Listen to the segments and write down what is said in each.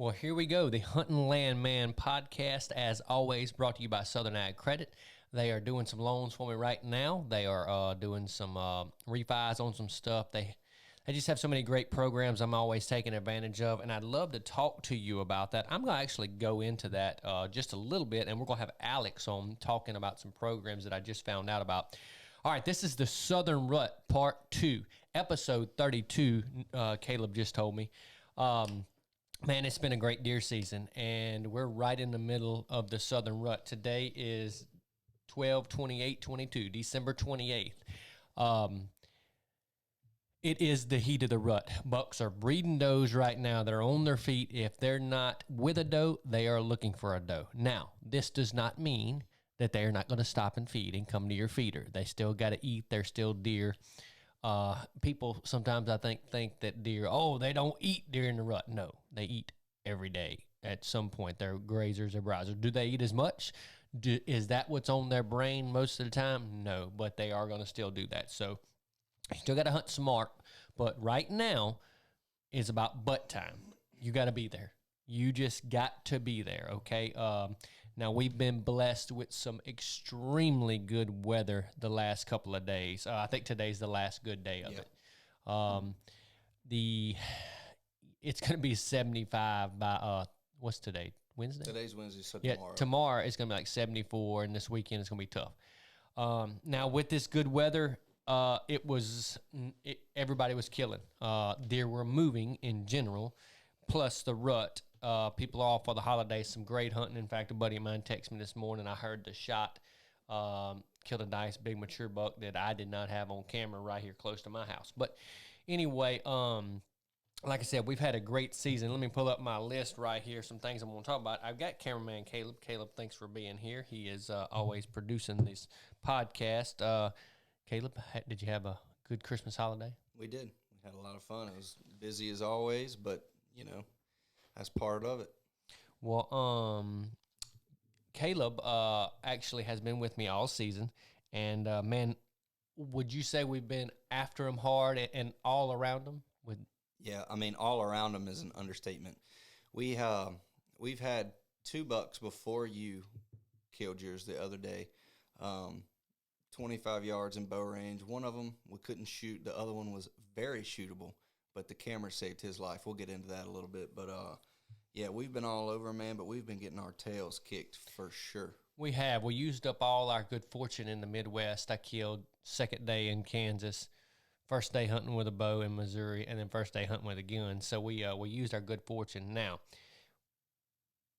Well, here we go. The Hunting Landman podcast, as always, brought to you by Southern Ag Credit. They are doing some loans for me right now. They are doing some refis on some stuff. They just have so many great programs I'm always taking advantage of, and I'd love to talk to you about that. I'm going to actually go into that just a little bit, and we're going to have Alex on talking about some programs that I just found out about. All right, this is the Southern Rut Part 2, Episode 32, Caleb just told me. Man, it's been a great deer season, and we're right in the middle of the Southern Rut. Today is 12/28/22, December 28th. It is the heat of the rut. Bucks are breeding does right now. They're on their feet. If they're not with a doe, they are looking for a doe. Now, this does not mean that they're not going to stop and feed and come to your feeder. They still got to eat. They're still deer. People sometimes I think that deer, they don't eat during the rut. No, they eat every day at some point. They're grazers or browsers. Do they eat as much? Is that what's on their brain most of the time? No, but they are going to still do that. So you still got to hunt smart, but right now is about butt time. You got to be there. You just got to be there, okay? Now, we've been blessed with some extremely good weather the last couple of days. I think today's the last good day of it. It's going to be 75 by, what's today? Wednesday? Today's Wednesday, so tomorrow. Tomorrow it's going to be like 74, and this weekend it's going to be tough. Now, with this good weather, everybody was killing. Deer were moving in general, plus the rut. People are off for the holidays, some great hunting. In fact, a buddy of mine texted me this morning. I heard the shot killed a nice big mature buck that I did not have on camera right here close to my house. But anyway, like I said, we've had a great season. Let me pull up my list right here, some things I'm going to talk about. I've got cameraman Caleb. Caleb, thanks for being here. He is always producing this podcast. Caleb, did you have a good Christmas holiday? We did. We had a lot of fun. It was busy as always, but, that's part of it. Well, Caleb actually has been with me all season, and man, would you say we've been after him hard and all around him? Yeah, I mean, all around him is an understatement. We've had two bucks before you killed yours the other day, 25 yards in bow range. One of them we couldn't shoot. The other one was very shootable, but the camera saved his life. We'll get into that a little bit, but yeah, we've been all over, man, but we've been getting our tails kicked for sure. We have. We used up all our good fortune in the Midwest. I killed second day in Kansas, first day hunting with a bow in Missouri, and then first day hunting with a gun. So we used our good fortune. Now,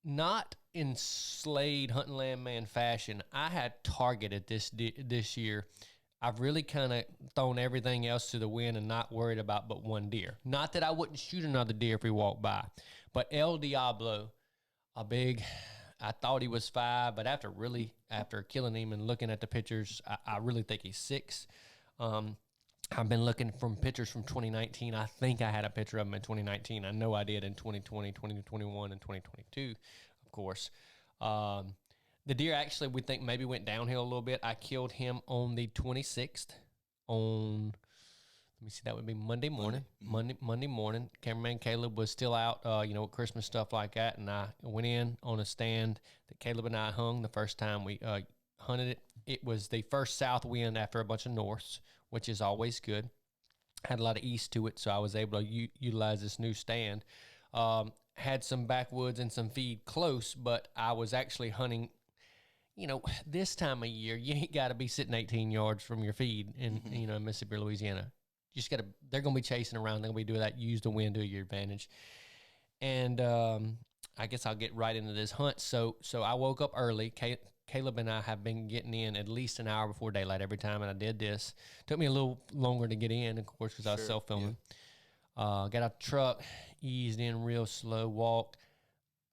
not in Slade Hunting Landman fashion, I had targeted this year. I've really kind of thrown everything else to the wind and not worried about but one deer. Not that I wouldn't shoot another deer if we walked by, but El Diablo, I thought he was 5, but after killing him and looking at the pictures, I really think he's 6. I've been looking from pictures from 2019. I think I had a picture of him in 2019. I know I did in 2020, 2021, and 2022, of course. The deer actually, we think, maybe went downhill a little bit. I killed him on the 26th let me see, that would be Monday morning. Monday morning. Cameraman Caleb was still out, with Christmas stuff like that, and I went in on a stand that Caleb and I hung the first time we hunted it. It was the first south wind after a bunch of norths, which is always good. Had a lot of east to it, so I was able to utilize this new stand. Had some backwoods and some feed close, but I was actually hunting. This time of year, you ain't got to be sitting 18 yards from your feed in Mississippi or Louisiana. You just got to. They're going to be chasing around. They're going to be doing that. Use the wind to your advantage. And I guess I'll get right into this hunt. So I woke up early. Caleb and I have been getting in at least an hour before daylight every time, and I did this. Took me a little longer to get in, of course, because I was self-filming. Yeah. Got out the truck, eased in real slow, walked.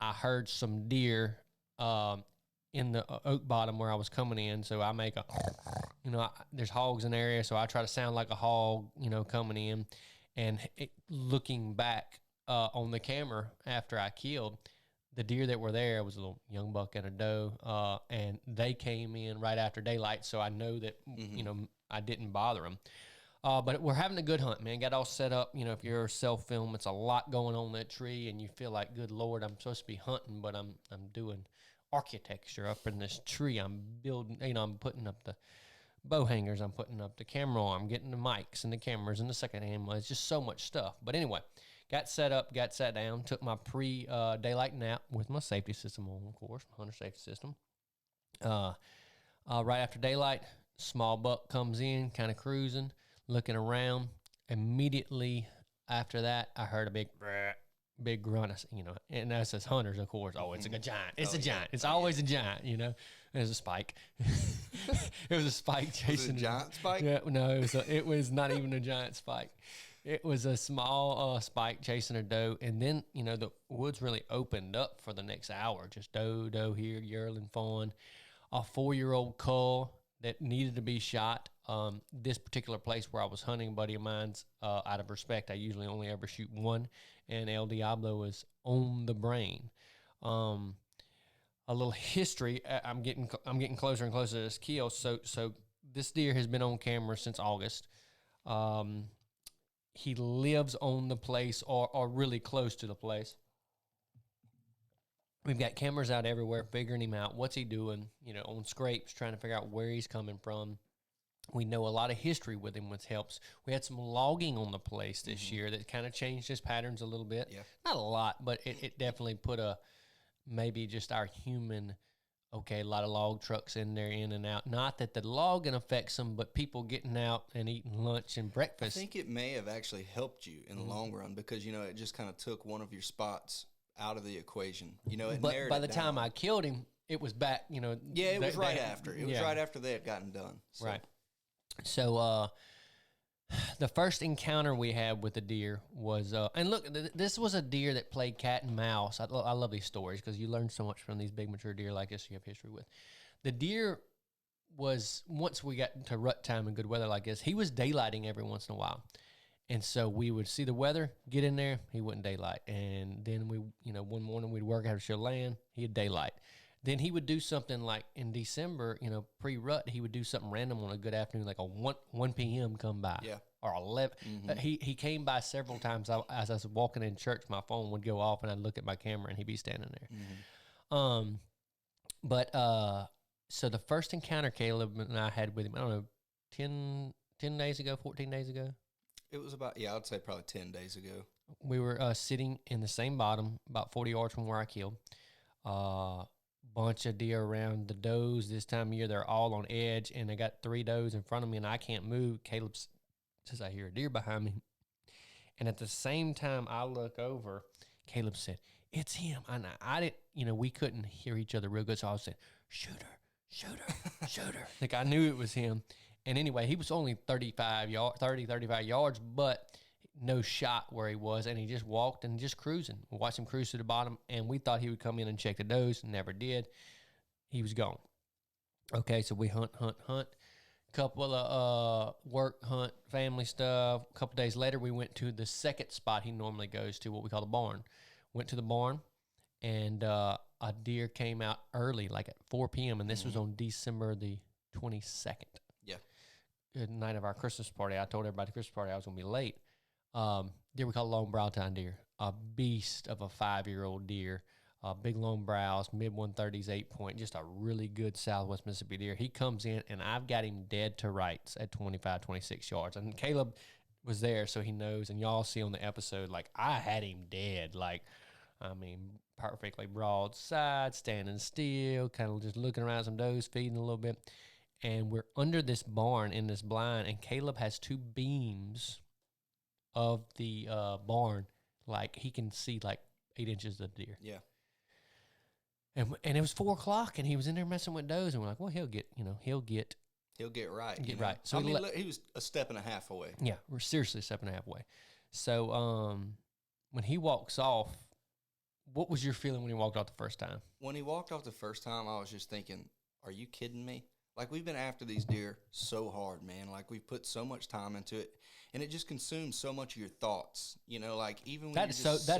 I heard some deer in the oak bottom where I was coming in, so I make there's hogs in the area, so I try to sound like a hog, coming in. And looking back on the camera after I killed, the deer that were there was a little young buck and a doe, and they came in right after daylight, so I know that, I didn't bother them. But we're having a good hunt, man. Got all set up. You know, if you're self-film, it's a lot going on in that tree, and you feel like, good Lord, I'm supposed to be hunting, but I'm doing architecture up in this tree. I'm building, you know, I'm putting up the bow hangers, I'm putting up the camera arm, getting the mics and the cameras and the second hand. It's just so much stuff. But anyway, got set up, got sat down, took my pre-daylight nap with my safety system on, of course, my hunter safety system. Right after daylight, small buck comes in, kind of cruising, looking around. Immediately after that, I heard a big grunt. You know, and that's as hunters, of course. Oh, it's a giant. It's a giant. It's always a giant. You know, there's a spike. It was a spike chasing. Was it a giant spike? Yeah, no, it was not even a giant spike. It was a small spike chasing a doe, and then, you know, the woods really opened up for the next hour. Just doe here, yearling fawn, a 4-year-old cull that needed to be shot. This particular place where I was hunting, a buddy of mine's, out of respect, I usually only ever shoot one, and El Diablo is on the brain. A little history. I'm getting closer and closer to this kill. So this deer has been on camera since August. He lives on the place or really close to the place. We've got cameras out everywhere, figuring him out. What's he doing? You know, on scrapes, trying to figure out where he's coming from. We know a lot of history with him, which helps. We had some logging on the place this year that kind of changed his patterns a little bit. Yeah. Not a lot, but it definitely put maybe just our human, a lot of log trucks in there, in and out. Not that the logging affects them, but people getting out and eating lunch and breakfast. I think it may have actually helped you in the long run because, you know, it just kind of took one of your spots out of the equation. You know, but by the time I killed him, it was back, you know. Yeah, it was right after. It was right after they had gotten done. So. Right. So the first encounter we had with the deer was, and look, this was a deer that played cat and mouse. I love these stories because you learn so much from these big mature deer like this you have history with. The deer was, once we got to rut time and good weather like this, he was daylighting every once in a while. And so we would see the weather, get in there, he wouldn't daylight. And then we, you know, one morning we'd work after show land, he'd daylight. Then he would do something like in December, you know, pre-rut, he would do something random on a good afternoon, like a 1 p.m. come by. Yeah. Or 11. He came by several times. As I was walking in church, my phone would go off and I'd look at my camera and he'd be standing there. So the first encounter Caleb and I had with him, I don't know, 10 days ago, 14 days ago? It was about, I'd say probably 10 days ago. We were sitting in the same bottom, about 40 yards from where I killed. Bunch of deer around. The does this time of year, they're all on edge, and I got 3 does in front of me, and I can't move. Caleb says, I hear a deer behind me. And at the same time I look over, Caleb said, it's him. And I didn't, you know, we couldn't hear each other real good, so I was saying, shoot her. Like I knew it was him. And anyway, he was only 30, 35 yards, but no shot where he was, and he just walked and just cruising. We watched him cruise to the bottom, and we thought he would come in and check the does. Never did. He was gone. Okay, so we hunt. Couple of work, hunt, family stuff. A couple days later, we went to the second spot he normally goes to, what we call the barn. Went to the barn, and a deer came out early, like at 4 p.m., and this was on December the 22nd. Yeah. Good night of our Christmas party. I told everybody at the Christmas party I was going to be late. Deer we call long brow tine deer, a beast of a 5-year-old deer, big long brows, mid 130s, 8-point, just a really good Southwest Mississippi deer. He comes in, and I've got him dead to rights at 25, 26 yards. And Caleb was there, so he knows. And y'all see on the episode, like, I had him dead. Like, I mean, perfectly broadside, standing still, kind of just looking around some does, feeding a little bit. And we're under this barn in this blind, and Caleb has 2 beams of the barn. Like, he can see, like, 8 inches of the deer. Yeah. And it was 4 o'clock, and he was in there messing with does, and we're like, well, he'll get right. Get right. So he was a step and a half away. Yeah, we're seriously a step and a half away. So when he walks off, what was your feeling when he walked off the first time? When he walked off the first time, I was just thinking, are you kidding me? Like, we've been after these deer so hard, man. Like, we've put so much time into it, and it just consumes so much of your thoughts. You know, like, even when that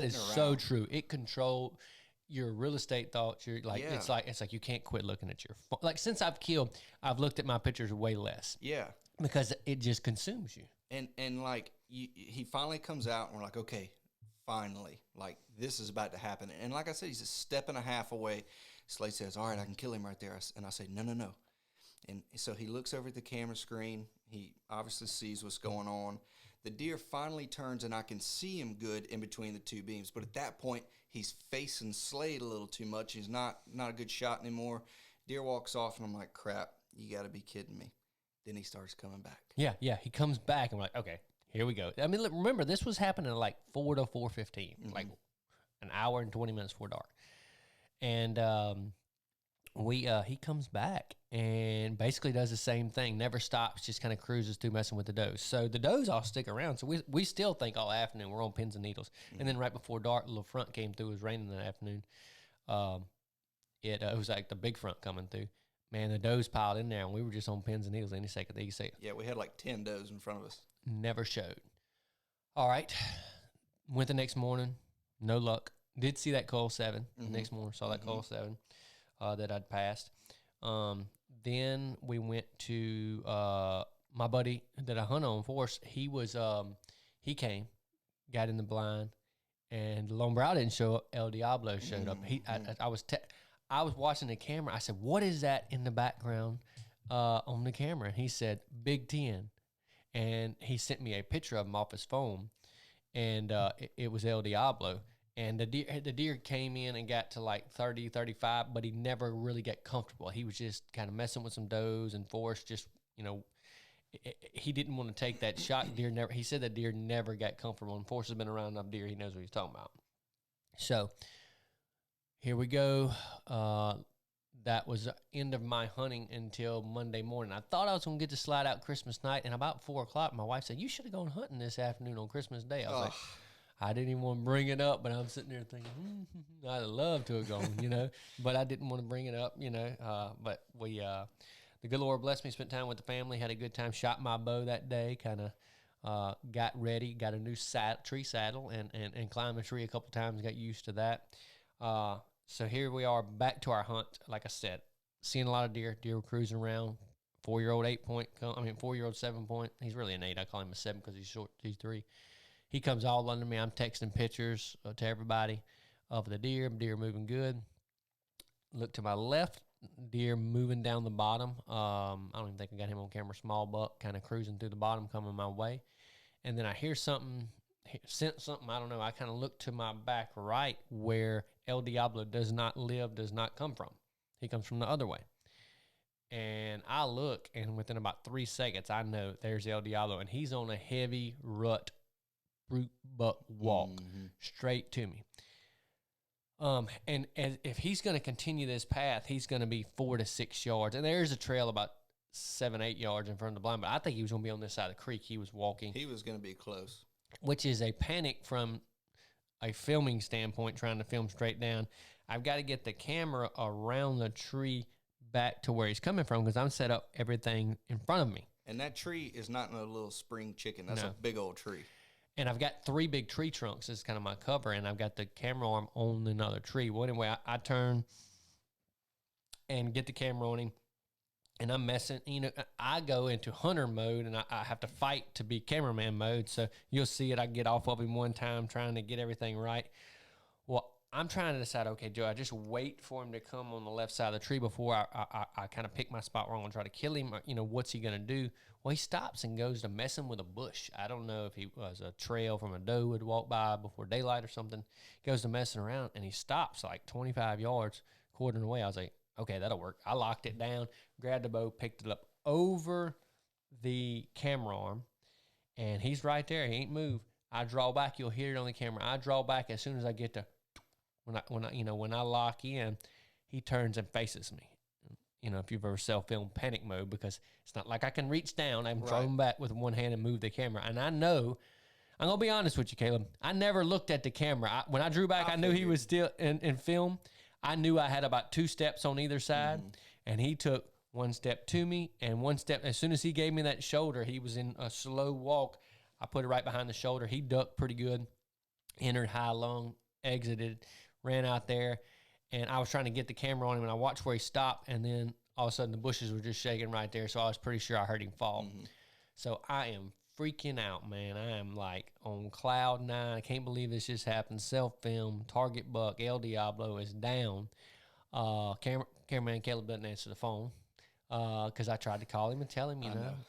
is so true. It controlled your real estate thoughts. You're like, it's like you can't quit looking at your phone. Like, since I've killed, I've looked at my pictures way less. Yeah. Because it just consumes you. And like he finally comes out, and we're like, okay, finally, like this is about to happen. And like I said, he's a step and a half away. Slade says, "All right, I can kill him right there." And I say, "No, no, no." And so he looks over at the camera screen. He obviously sees what's going on. The deer finally turns, and I can see him good in between the two beams. But at that point, he's facing Slade a little too much. He's not a good shot anymore. Deer walks off, and I'm like, crap, you got to be kidding me. Then he starts coming back. Yeah, he comes back, and we're like, okay, here we go. I mean, look, remember, this was happening at like 4 to 4:15, like an hour and 20 minutes before dark. And he comes back and basically does the same thing, never stops, just kind of cruises through messing with the does. So the does all stick around. So we still think all afternoon we're on pins and needles. And then right before dark, the little front came through. It was raining that afternoon. It was like the big front coming through. Man, the does piled in there, and we were just on pins and needles any second. You say, yeah, we had like 10 does in front of us. Never showed. All right. Went the next morning. No luck. Did see that coil 7 the next morning. Saw that coil 7 that I'd passed. Then we went to my buddy that I hunt on force. He was he came, got in the blind, and Lombrow didn't show up. El Diablo showed up. I was watching the camera. I said, "What is that in the background on the camera?" And he said, "Big 10." And he sent me a picture of him off his phone, and it was El Diablo. And the deer came in and got to like 30, 35, but he never really got comfortable. He was just kind of messing with some does and forced, just, he didn't want to take that shot. He said that deer never got comfortable, and Forrest has been around enough deer. He knows what he's talking about. So here we go. That was the end of my hunting until Monday morning. I thought I was going to get to Slide out Christmas night, and about 4 o'clock, my wife said, "You should have gone hunting this afternoon on Christmas Day." I was like, I didn't even want to bring it up, but I'm sitting there thinking, I'd love to have gone, but I didn't want to bring it up, but we, the good Lord blessed me, spent time with the family, had a good time, shot my bow that day, kind of got ready, got a new tree saddle, and climbed a tree a couple times, got used to that. So here we are back to our hunt. Like I said, seeing a lot of deer were cruising around. 4-year-old 4-year-old 7-point. He's really an 8. I call him a 7 because he's short. He's 3. He comes all under me. I'm texting pictures to everybody of the deer moving good. Look to my left, deer moving down the bottom. I don't even think I got him on camera. Small buck kind of cruising through the bottom, coming my way. And then I hear something, sense something, I don't know. I kind of look to my back right where El Diablo does not come from. He comes from the other way. And I look, and within about 3 seconds, I know there's El Diablo, and he's on a heavy rut brute buck walk straight to me. And if he's going to continue this path, he's going to be 4 to 6 yards. And there's a trail about 7-8 yards in front of the blind, but I think he was going to be on this side of the creek. He was walking. He was going to be close. Which is a panic from a filming standpoint, trying to film straight down. I've got to get the camera around the tree back to where he's coming from because I'm set up everything in front of me. And that tree is not a little spring chicken. That's a big old tree. And I've got 3 big tree trunks as kind of my cover, and I've got the camera arm on another tree. Well, anyway, I turn and get the camera on him, and I'm messing. I go into hunter mode, and I have to fight to be cameraman mode. So you'll see it. I get off of him one time trying to get everything right. Well, I'm trying to decide, okay, do I just wait for him to come on the left side of the tree before I kind of pick my spot where I'm going to try to kill him? Or, what's he going to do? Well, he stops and goes to messing with a bush. I don't know if he was a trail from a doe would walk by before daylight or something. He goes to messing around, and he stops like 25 yards, quartering away. I was like, okay, that'll work. I locked it down, grabbed the bow, picked it up over the camera arm, and he's right there. He ain't moved. I draw back. You'll hear it on the camera. I draw back as soon as I get to when I lock in, he turns and faces me. If you've ever self-filmed panic mode, because it's not like I can reach down. I'm thrown back with one hand and move the camera. And I know, I'm going to be honest with you, Caleb. I never looked at the camera. When I drew back, I knew he was still in film. I knew I had about 2 steps on either side. And he took 1 step to me and 1 step. As soon as he gave me that shoulder, he was in a slow walk. I put it right behind the shoulder. He ducked pretty good, entered high lung, exited, ran out there. And I was trying to get the camera on him, and I watched where he stopped, and then all of a sudden the bushes were just shaking right there, so I was pretty sure I heard him fall. So I am freaking out, man. I am like on cloud nine. I can't believe this just happened. Self-film, target buck, El Diablo is down. Cameraman Caleb doesn't answer the phone because I tried to call him and tell him,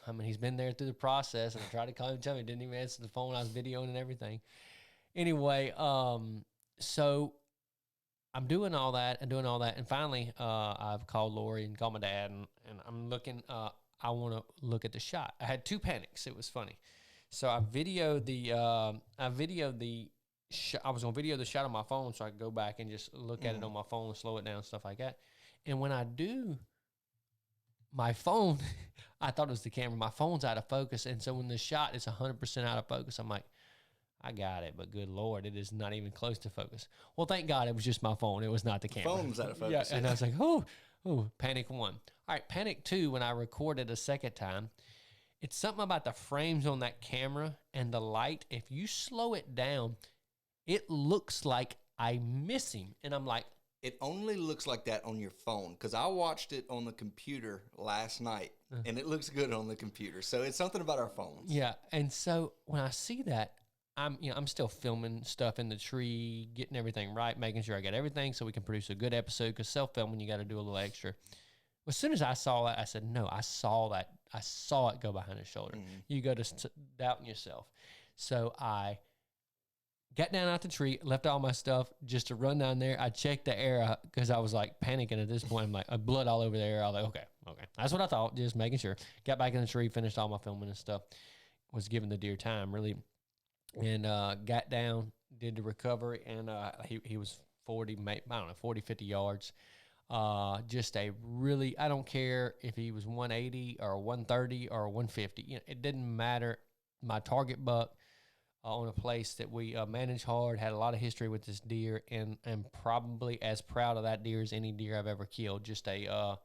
I mean, he's been there through the process, and I tried to call him and tell him he didn't even answer the phone. I was videoing and everything. Anyway, so I'm doing all that, and finally, I've called Lori and called my dad, and I'm looking. I want to look at the shot. I had two panics. It was funny, so I videoed the. I was gonna video the shot on my phone, so I could go back and just look at it on my phone and slow it down, stuff like that. And when I do, my phone, I thought it was the camera. My phone's out of focus, and so when the shot is 100% out of focus, I'm like, I got it, but good Lord, it is not even close to focus. Well, thank God it was just my phone. It was not the camera. Phone's out of focus. Yeah, and I was like, oh, panic one. All right, panic two, when I recorded a second time, it's something about the frames on that camera and the light. If you slow it down, it looks like I miss him. And I'm like, it only looks like that on your phone, because I watched it on the computer last night, and it looks good on the computer. So it's something about our phones. Yeah, and so when I see that, I'm still filming stuff in the tree, getting everything right, making sure I got everything so we can produce a good episode, because self-filming, you got to do a little extra. As soon as I saw that, I said, no, I saw that. I saw it go behind his shoulder. Mm-hmm. You go to doubting yourself. So I got down out the tree, left all my stuff just to run down there. I checked the air because I was like panicking at this point. I'm like, blood all over the air. I was like, okay. That's what I thought, just making sure. Got back in the tree, finished all my filming and stuff. Was giving the deer time, really. And got down, did the recovery, and he was 40, 50 yards. Just a really, I don't care if he was 180 or 130 or 150. It didn't matter. My target buck on a place that we manage hard, had a lot of history with this deer, and probably as proud of that deer as any deer I've ever killed. Just a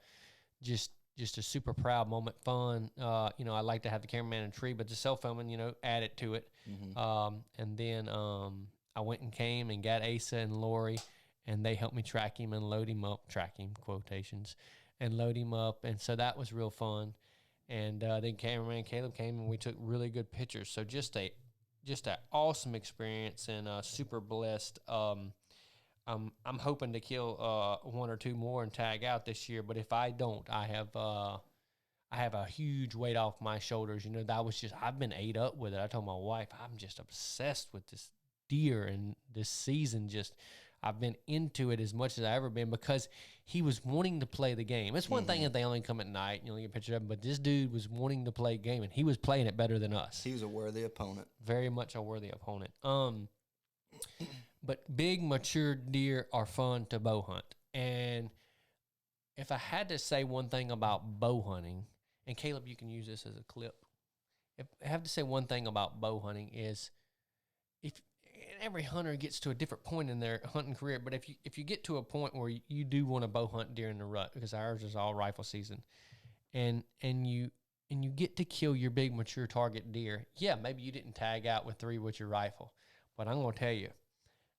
super proud moment, fun. I like to have the cameraman in a tree, but the self-filming, added to it. Mm-hmm. And then I went and came and got Asa and Lori, and they helped me track him and load him up, quotations, and load him up. And so that was real fun. And then cameraman Caleb came, and we took really good pictures. So just an awesome experience, and super blessed. I'm hoping to kill one or two more and tag out this year, but if I don't, I have a huge weight off my shoulders. I've been ate up with it. I told my wife, I'm just obsessed with this deer, and this season I've been into it as much as I've ever been, because he was wanting to play the game. It's one thing if they only come at night and you only get a picture of him, but this dude was wanting to play a game, and he was playing it better than us. He was a worthy opponent. Very much a worthy opponent. But big, mature deer are fun to bow hunt. And if I had to say one thing about bow hunting, and Caleb, you can use this as a clip. If I have to say one thing about bow hunting is, every hunter gets to a different point in their hunting career, but if you get to a point where you do want to bow hunt during the rut, because ours is all rifle season, and you get to kill your big, mature target deer, yeah, maybe you didn't tag out with 3 with your rifle, but I'm going to tell you,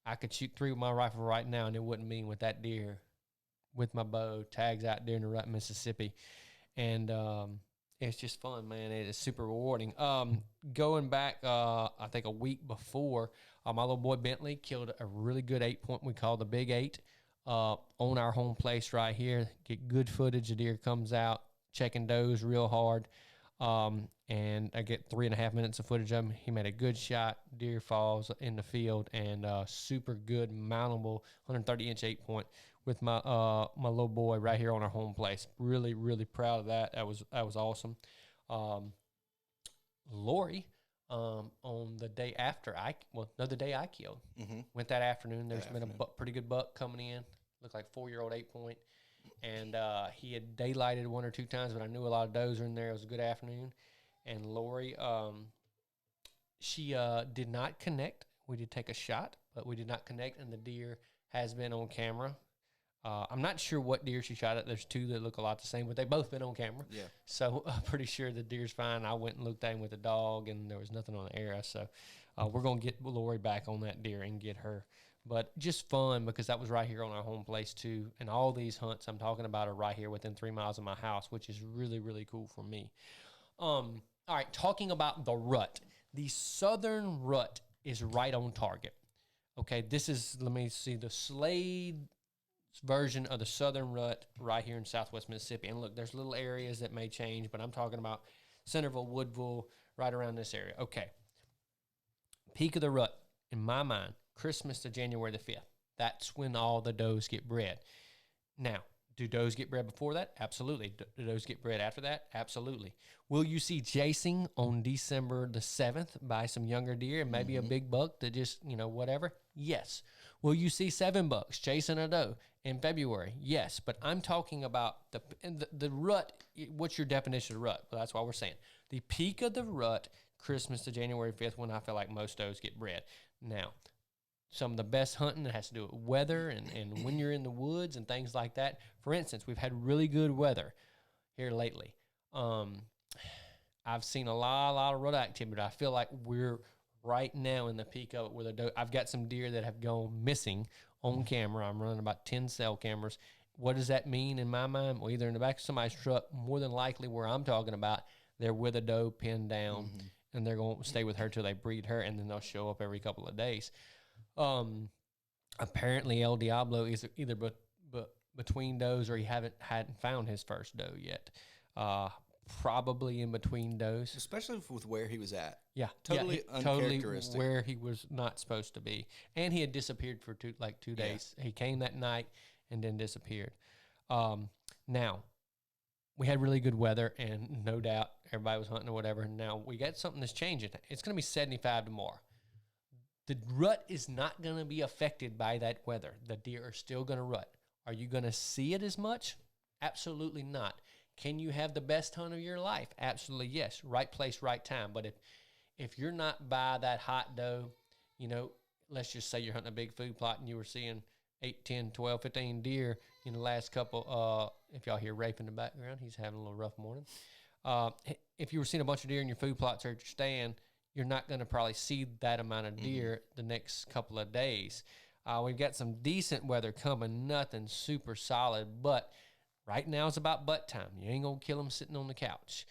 I could shoot 3 with my rifle right now, and it wouldn't mean with that deer, with my bow, tags out during the rut in Mississippi. And it's just fun, man. It is super rewarding. Going back, I think a week before, my little boy Bentley killed a really good 8-point we call the Big 8 on our home place right here. Get good footage. The deer comes out, checking does real hard. And I get 3.5 minutes of footage of him. He made a good shot. Deer falls in the field, and super good mountable 130-inch 8-point with my little boy right here on our home place. Really, really proud of that. That was awesome. Lori, on the day after the day I killed, went that afternoon. There's been a pretty good buck coming in. Looked like 4-year-old 8-point. And he had daylighted 1 or 2 times, but I knew a lot of does were in there. It was a good afternoon. And Lori, she did not connect. We did take a shot, but we did not connect, and the deer has been on camera. I'm not sure what deer she shot at. There's 2 that look a lot the same, but they've both been on camera. Yeah. So I'm pretty sure the deer's fine. I went and looked at him with the dog, and there was nothing on the arrow. So we're going to get Lori back on that deer and get her. But just fun, because that was right here on our home place too. And all these hunts I'm talking about are right here within 3 miles of my house, which is really, really cool for me. All right, talking about the rut. The southern rut is right on target. Okay, this is, let me see, the Slade version of the southern rut right here in southwest Mississippi. And look, there's little areas that may change, but I'm talking about Centerville, Woodville, right around this area. Okay, peak of the rut, in my mind, Christmas to January the 5th. That's when all the does get bred. Now, do does get bred before that? Absolutely. Do does get bred after that? Absolutely. Will you see chasing on December the 7th by some younger deer and maybe a big buck to just, whatever? Yes. Will you see 7 bucks chasing a doe in February? Yes. But I'm talking about the rut. What's your definition of rut? Well, that's why we're saying the peak of the rut, Christmas to January 5th, when I feel like most does get bred. Now, some of the best hunting that has to do with weather and when you're in the woods and things like that. For instance, we've had really good weather here lately. I've seen a lot of rut activity. I feel like we're right now in the peak of it where I've got some deer that have gone missing on camera. I'm running about 10 cell cameras. What does that mean in my mind? Well, either in the back of somebody's truck, more than likely where I'm talking about, they're with a doe pinned down, and they're going to stay with her till they breed her, and then they'll show up every couple of days. Apparently El Diablo is either between does or he hadn't found his first doe yet. Probably in between does, especially with where he was at. Yeah, totally uncharacteristic. Totally where he was not supposed to be, and he had disappeared for 2 days. He came that night and then disappeared. Now we had really good weather, and no doubt everybody was hunting or whatever. Now we got something that's changing. It's going to be 75 tomorrow. The rut is not going to be affected by that weather. The deer are still going to rut. Are you going to see it as much? Absolutely not. Can you have the best hunt of your life? Absolutely yes. Right place, right time. But if you're not by that hot doe, let's just say you're hunting a big food plot and you were seeing 8, 10, 12, 15 deer in the last couple. If y'all hear Rafe in the background, he's having a little rough morning. If you were seeing a bunch of deer in your food plots or at your stand, you're not going to probably see that amount of deer the next couple of days. We've got some decent weather coming, nothing super solid, but right now it's about butt time. You ain't going to kill them sitting on the couch.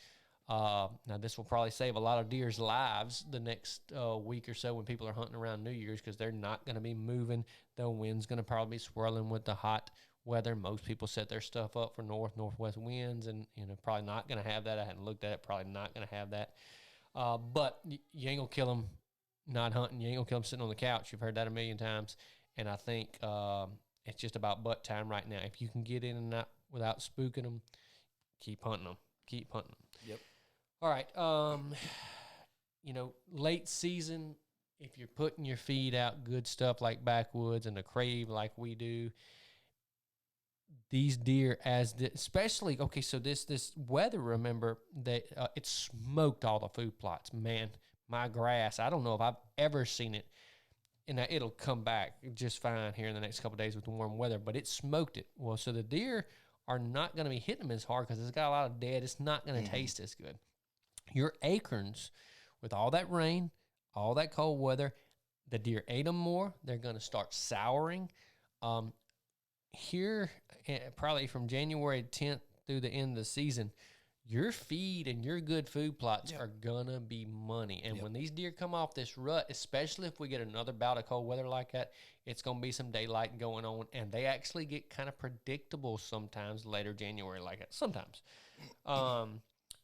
Now, this will probably save a lot of deer's lives the next week or so when people are hunting around New Year's because they're not going to be moving. The wind's going to probably be swirling with the hot weather. Most people set their stuff up for northwest winds, and probably not going to have that. I hadn't looked at it. Probably not going to have that. But you ain't going to kill them not hunting. You ain't going to kill them sitting on the couch. You've heard that a million times. And I think it's just about butt time right now. If you can get in and out without spooking them, keep hunting them. Keep hunting them. Yep. All right. Late season, if you're putting your feed out, good stuff like backwoods and the crave like we do, these deer especially, okay, so this weather, remember, that it smoked all the food plots. Man, my grass, I don't know if I've ever seen it, and it'll come back just fine here in the next couple of days with the warm weather, but it smoked it. Well, so the deer are not going to be hitting them as hard because it's got a lot of dead. It's not going to taste as good. Your acorns, with all that rain, all that cold weather, the deer ate them more. They're going to start souring. Here, probably from January 10th through the end of the season, your feed and your good food plots are going to be money. And when these deer come off this rut, especially if we get another bout of cold weather like that, it's going to be some daylight going on. And they actually get kind of predictable sometimes later January like that. Sometimes.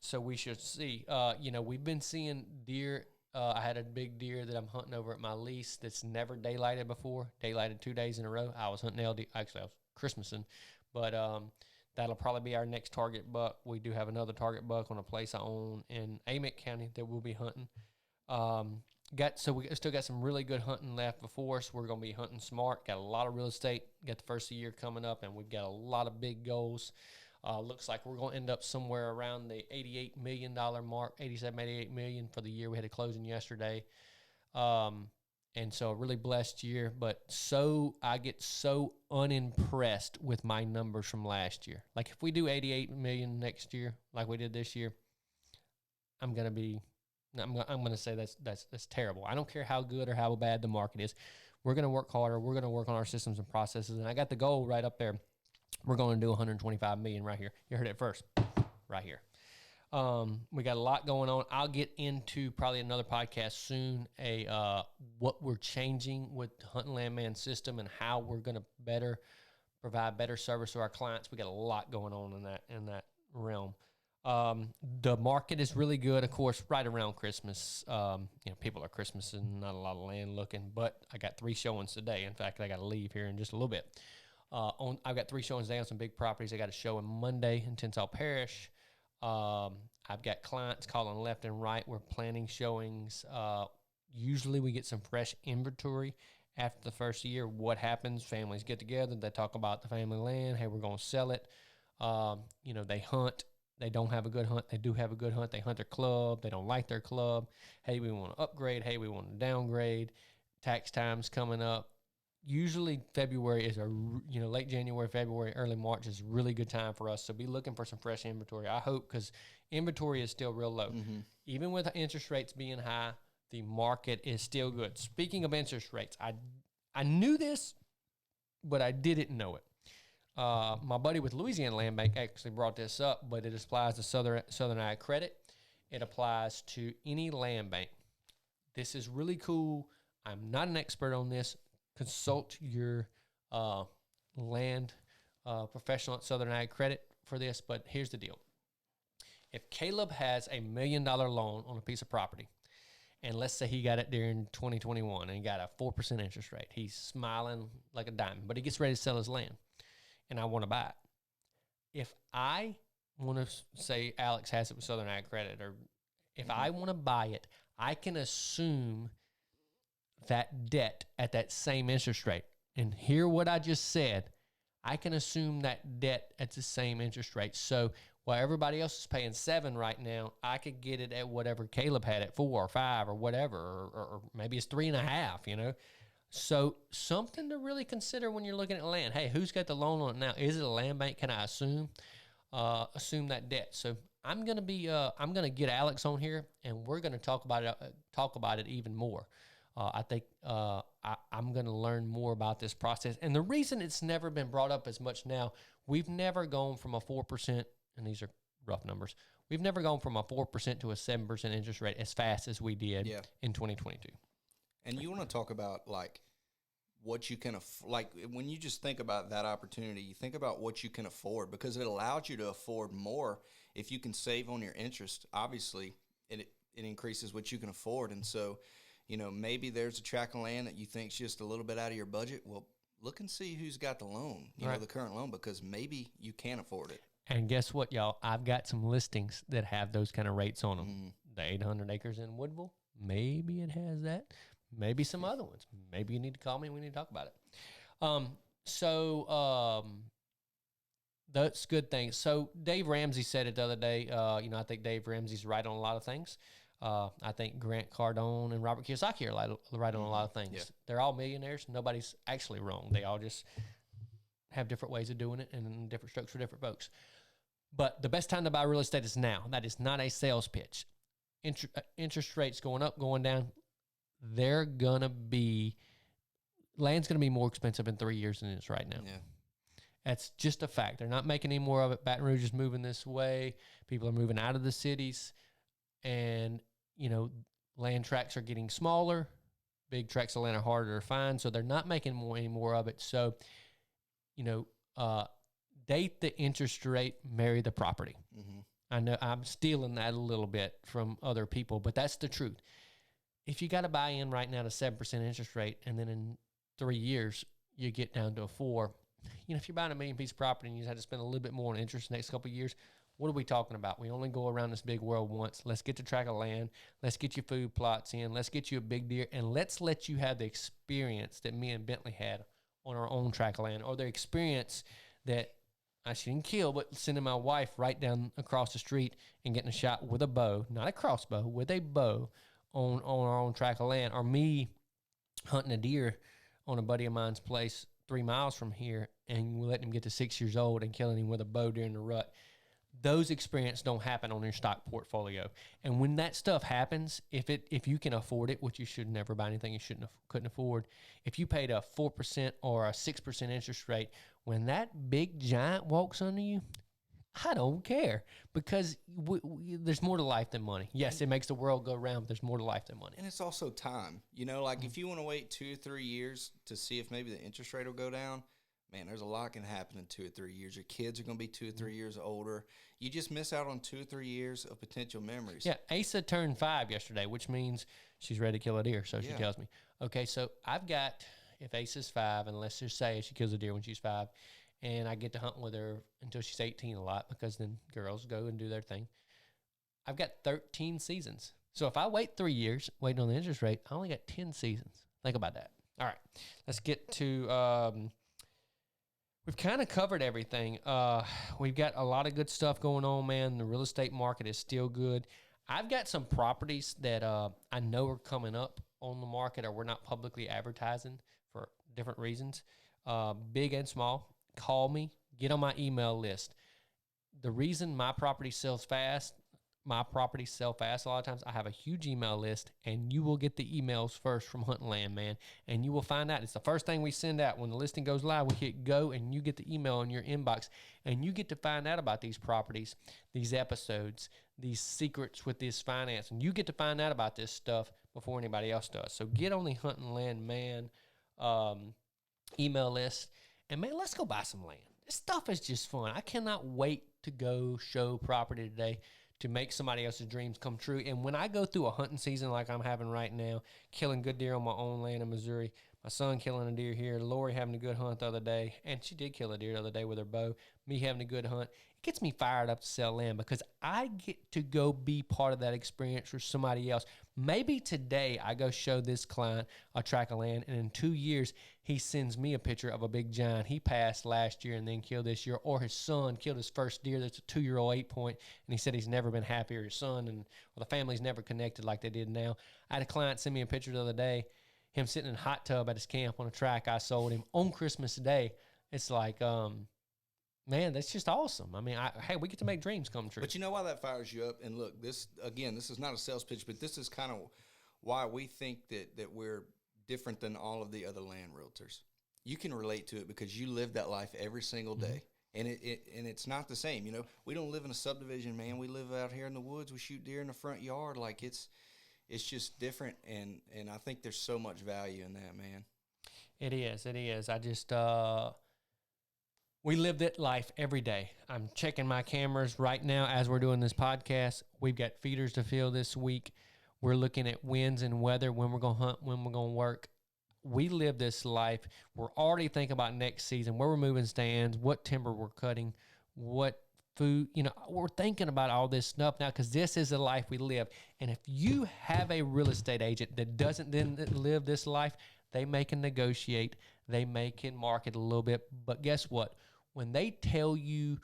So we should see. We've been seeing deer. I had a big deer that I'm hunting over at my lease that's never daylighted before. Daylighted 2 days in a row. I was hunting LD. Actually, I was Christmasing. But that'll probably be our next target buck. We do have another target buck on a place I own in Amick County that we'll be hunting. We still got some really good hunting left before us. We're going to be hunting smart. Got a lot of real estate. Got the first of the year coming up, and we've got a lot of big goals. Looks like we're going to end up somewhere around the $88 million mark, 88 million for the year. We had a closing yesterday. And so a really blessed year, but I get so unimpressed with my numbers from last year. Like if we do 88 million next year, like we did this year, I'm going to say that's terrible. I don't care how good or how bad the market is. We're going to work harder. We're going to work on our systems and processes. And I got the goal right up there. We're going to do 125 million right here. You heard it first, right here. We got a lot going on. I'll get into probably another podcast soon, what we're changing with the Hunt and Landman system and how we're going to provide better service to our clients. We got a lot going on in that realm. The market is really good, of course, right around Christmas. People are Christmas and not a lot of land looking, but I got 3 showings today. In fact, I got to leave here in just a little bit. I've got 3 showings today on some big properties. I got a show on Monday in Tensall Parish. I've got clients calling left and right. We're planning showings. Usually we get some fresh inventory after the first year. What happens? Families get together. They talk about the family land. Hey, we're going to sell it. They hunt. They don't have a good hunt. They do have a good hunt. They hunt their club. They don't like their club. Hey, we want to upgrade. Hey, we want to downgrade. Tax time's coming up. Usually February is late January, February, early March is a really good time for us. So be looking for some fresh inventory. I hope, because inventory is still real low. Mm-hmm. Even with interest rates being high, the market is still good. Speaking of interest rates, I knew this, but I didn't know it. My buddy with Louisiana Land Bank actually brought this up, but it applies to Southern Ag Credit. It applies to any land bank. This is really cool. I'm not an expert on this. Consult your land professional at Southern Ag Credit for this, but here's the deal. If Caleb has $1 million loan on a piece of property, and let's say he got it during 2021 and he got a 4% interest rate, he's smiling like a diamond, but he gets ready to sell his land, and I want to buy it. If I want to say Alex has it with Southern Ag Credit, or if I want to buy it, I can assume that debt at that same interest rate. And hear what I just said. I can assume that debt at the same interest rate. So while everybody else is paying 7 right now, I could get it at whatever Caleb had at 4 or 5 or whatever, or maybe it's 3.5, So something to really consider when you're looking at land. Hey, who's got the loan on it now? Is it a land bank? Can I assume that debt? So I'm gonna get Alex on here, and we're gonna talk about it even more. I think I'm going to learn more about this process. And the reason it's never been brought up as much now, we've never gone from a 4%, and these are rough numbers, we've never gone from a 4% to a 7% interest rate as fast as we did in 2022. And you want to talk about, like, what you can like when you just think about that opportunity, you think about what you can afford, because it allows you to afford more. If you can save on your interest, obviously it increases what you can afford. And so, maybe there's a tract of land that you think's just a little bit out of your budget. Well, look and see who's got the loan, the current loan, because maybe you can't afford it. And guess what, y'all? I've got some listings that have those kind of rates on them. Mm-hmm. The 800 acres in Woodville, maybe it has that. Maybe some other ones. Maybe you need to call me and we need to talk about it. That's good things. So Dave Ramsey said it the other day. I think Dave Ramsey's right on a lot of things. I think Grant Cardone and Robert Kiyosaki are right on a lot of things. Yeah. They're all millionaires. Nobody's actually wrong. They all just have different ways of doing it and different strokes for different folks. But the best time to buy real estate is now. That is not a sales pitch. Interest rates going up, going down. Land's going to be more expensive in 3 years than it is right now. Yeah. That's just a fact. They're not making any more of it. Baton Rouge is moving this way. People are moving out of the cities. And, land tracts are getting smaller. Big tracts of land are harder to find. So they're not making any more of it. So, date the interest rate, marry the property. Mm-hmm. I know I'm stealing that a little bit from other people, but that's the truth. If you got to buy in right now to 7% interest rate, and then in 3 years, you get down to a 4%, if you're buying $1 million piece of property and you just have to spend a little bit more on interest the next couple of years, what are we talking about? We only go around this big world once. Let's get the tract of land. Let's get your food plots in. Let's get you a big deer. And let's let you have the experience that me and Bentley had on our own tract of land, or the experience that I shouldn't kill, but sending my wife right down across the street and getting a shot with a bow, not a crossbow, with a bow on our own tract of land, or me hunting a deer on a buddy of mine's place 3 miles from here and letting him get to 6 years old and killing him with a bow during the rut. Those experiences don't happen on your stock portfolio. And when that stuff happens, if you can afford it, which you should never buy anything you couldn't afford, if you paid a 4% or a 6% interest rate, when that big giant walks under you, I don't care because there's more to life than money. Yes, it makes the world go round, but there's more to life than money. And it's also time. You know, like if you want to wait 2 or 3 years to see if maybe the interest rate will go down, man, there's a lot can happen in 2 or 3 years. Your kids are going to be 2 or 3 years older. You just miss out on 2 or 3 years of potential memories. Yeah, Asa turned 5 yesterday, which means she's ready to kill a deer, so she Yeah. tells me. Okay, so I've got, if Asa's 5, and let's just say she kills a deer when she's 5, and I get to hunt with her until she's 18 a lot because then girls go and do their thing. I've got 13 seasons. So if I wait 3 years waiting on the interest rate, I only got 10 seasons. Think about that. All right, let's get to we've kind of covered everything. We've got a lot of good stuff going on, man. The real estate market is still good. I've got some properties that I know are coming up on the market or we're not publicly advertising for different reasons, big and small. Call me. Get on my email list. The reason my property sells fast, a lot of times, I have a huge email list, and you will get the emails first from Hunting Land, man. And you will find out. It's the first thing we send out. When the listing goes live, we hit go, and you get the email in your inbox. And you get to find out about these properties, these episodes, these secrets with this finance. And you get to find out about this stuff before anybody else does. So get on the Hunting Land, man, email list. And, man, let's go buy some land. This stuff is just fun. I cannot wait to go show property today to make somebody else's dreams come true. And when I go through a hunting season like I'm having right now, killing good deer on my own land in Missouri, my son killing a deer here, Lori having a good hunt the other day, and she did kill a deer the other day with her bow, me having a good hunt, it gets me fired up to sell land because I get to go be part of that experience for somebody else. Maybe today I go show this client a tract of land, and in 2 years he sends me a picture of a big giant he passed last year and then killed this year, or his son killed his first deer that's a 2-year-old 8-point, and he said he's never been happier. His son and the family's never connected like they did now. I had a client send me a picture the other day, him sitting in a hot tub at his camp on a track I sold him on Christmas Day. It's like, man, that's just awesome. I mean, hey, we get to make dreams come true. But you know why that fires you up? And look, this is not a sales pitch, but this is kind of why we think that we're different than all of the other land realtors. You can relate to it because you live that life every single day. And it's not the same. You know, we don't live in a subdivision, man. We live out here in the woods. We shoot deer in the front yard. Like it's just different, and I think there's so much value in that, man. It is. I just we live that life every day. I'm checking my cameras right now as we're doing this podcast. We've got feeders to fill this week. We're looking at winds and weather, when we're going to hunt, when we're going to work. We live this life. We're already thinking about next season, where we're moving stands, what timber we're cutting, what food. You know, we're thinking about all this stuff now because this is the life we live. And if you have a real estate agent that doesn't then live this life, they may can negotiate, they may can market a little bit. But guess what? When they tell you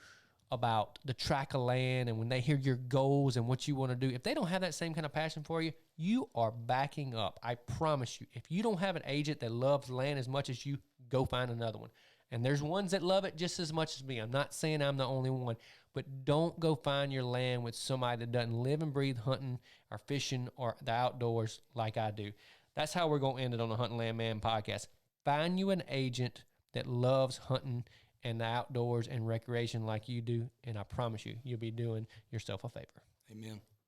about the tract of land and when they hear your goals and what you want to do, if they don't have that same kind of passion for you, you are backing up. I promise you. If you don't have an agent that loves land as much as you, go find another one. And there's ones that love it just as much as me. I'm not saying I'm the only one, but don't go find your land with somebody that doesn't live and breathe hunting or fishing or the outdoors like I do. That's how we're going to end it on the Hunting Land Man podcast. Find you an agent that loves hunting and the outdoors and recreation like you do, and I promise you, you'll be doing yourself a favor. Amen.